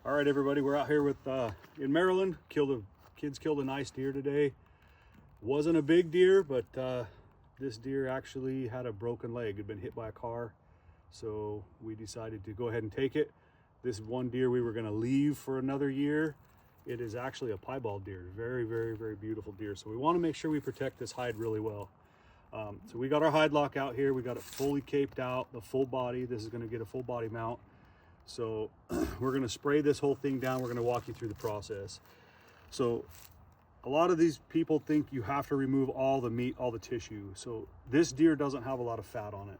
All right, everybody, we're out here with in Maryland. Kids killed a nice deer today. Wasn't a big deer, but this deer actually had a broken leg. Had been hit by a car, so we decided to go ahead and take it. This one deer we were going to leave for another year. It is actually a piebald deer. Very, very, very beautiful deer. So we want to make sure we protect this hide really well. So we got our hide lock out here. We got it fully caped out, the full body. This is going to get a full body mount. So we're going to spray this whole thing down. We're going to walk you through the process. So a lot of these people think you have to remove all the meat, all the tissue. So this deer doesn't have a lot of fat on it.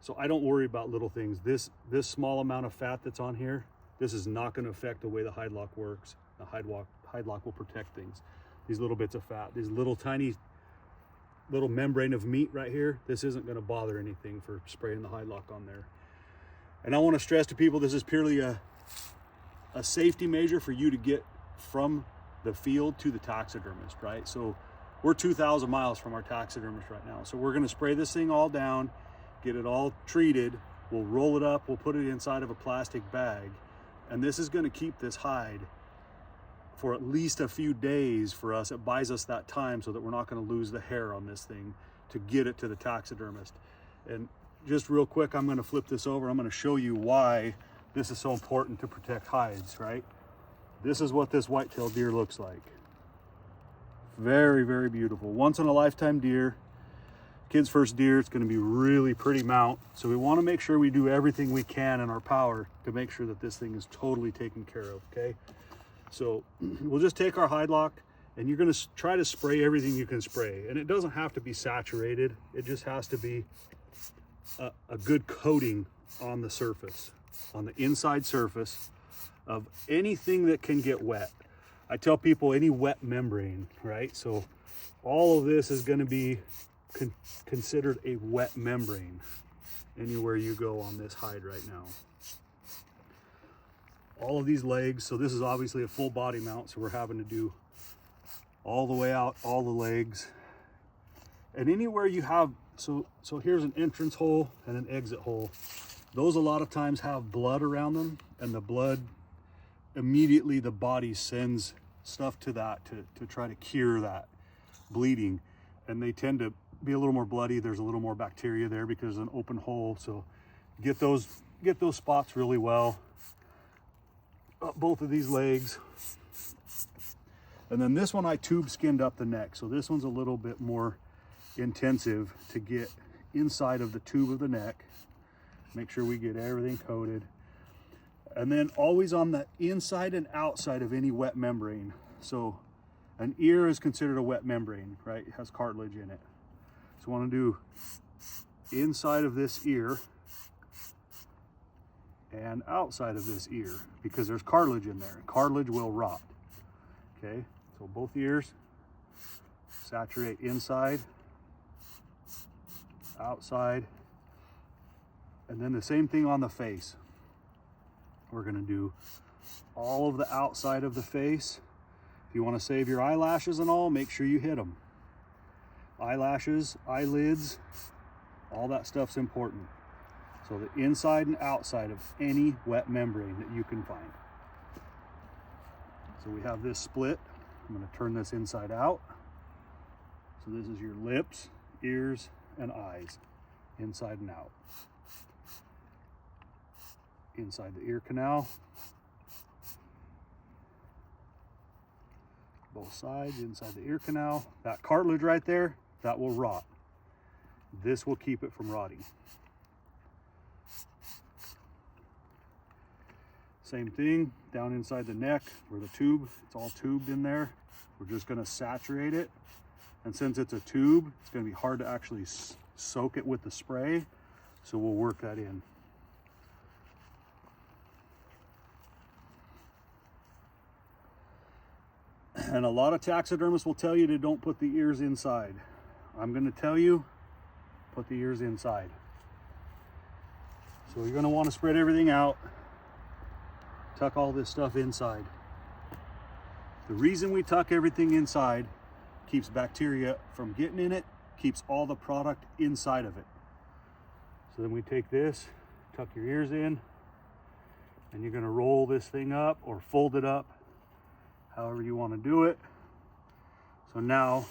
So I don't worry about little things. This small amount of fat that's on here, this is not going to affect the way the hide lock works. The hide lock will protect things. These little bits of fat, these little tiny little membrane of meat right here, this isn't going to bother anything for spraying the hide lock on there. And I want to stress to people, this is purely a safety measure for you to get from the field to the taxidermist, right? So we're 2,000 miles from our taxidermist right now. So we're going to spray this thing all down, get it all treated. We'll roll it up, we'll put it inside of a plastic bag. And this is going to keep this hide for at least a few days for us. It buys us that time so that we're not going to lose the hair on this thing to get it to the taxidermist. And just real quick, I'm going to flip this over. I'm going to show you why this is so important to protect hides, right? This is what this white-tailed deer looks like. Very, very beautiful. Once in a lifetime deer. Kid's first deer. It's going to be really pretty mount. So we want to make sure we do everything we can in our power to make sure that this thing is totally taken care of, okay? So we'll just take our hide lock and you're going to try to spray everything you can spray. And it doesn't have to be saturated. It just has to be a good coating on the surface, on the inside surface of anything that can get wet. I tell people any wet membrane, right? So all of this is going to be considered a wet membrane anywhere you go on this hide right now. All of these legs, so this is obviously a full body mount, so we're having to do all the way out, all the legs. And anywhere you have, so here's an entrance hole and an exit hole. Those a lot of times have blood around them, and the blood, immediately the body sends stuff to that to try to cure that bleeding. And they tend to be a little more bloody. There's a little more bacteria there because it's an open hole. So get those spots really well. Both of these legs. And then this one I tube skinned up the neck. So this one's a little bit more intensive to get inside of the tube of the neck. Make sure we get everything coated. And then always on the inside and outside of any wet membrane. So an ear is considered a wet membrane, right? It has cartilage in it. So I want to do inside of this ear and outside of this ear because there's cartilage in there. Cartilage will rot. Okay, so both ears, saturate inside, outside, and then the same thing on the face. We're going to do all of the outside of the face. If you want to save your eyelashes and all, make sure you hit them. Eyelashes, eyelids, all that stuff's important. So the inside and outside of any wet membrane that you can find. So we have this split. I'm going to turn this inside out. So this is your lips, ears, and eyes, inside and out. Inside the ear canal. Both sides, inside the ear canal. That cartilage right there, that will rot. This will keep it from rotting. Same thing down inside the neck where the tube, it's all tubed in there. We're just going to saturate it. And since it's a tube, it's going to be hard to actually soak it with the spray. So we'll work that in. And a lot of taxidermists will tell you to don't put the ears inside. I'm going to tell you, put the ears inside. So you're going to want to spread everything out. Tuck all this stuff inside. The reason we tuck everything inside keeps bacteria from getting in it, keeps all the product inside of it. So then we take this, tuck your ears in, And you're gonna roll this thing up or fold it up, however you wanna do it. So now,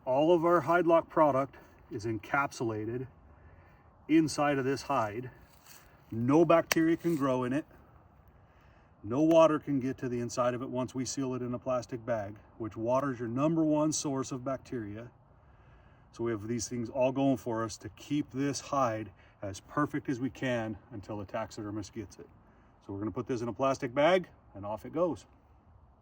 all of our hide lock product is encapsulated inside of this hide. No bacteria can grow in it. No water can get to the inside of it once we seal it in a plastic bag, which water is your #1 source of bacteria. So we have these things all going for us to keep this hide as perfect as we can until the taxidermist gets it. So we're gonna put this in a plastic bag and off it goes.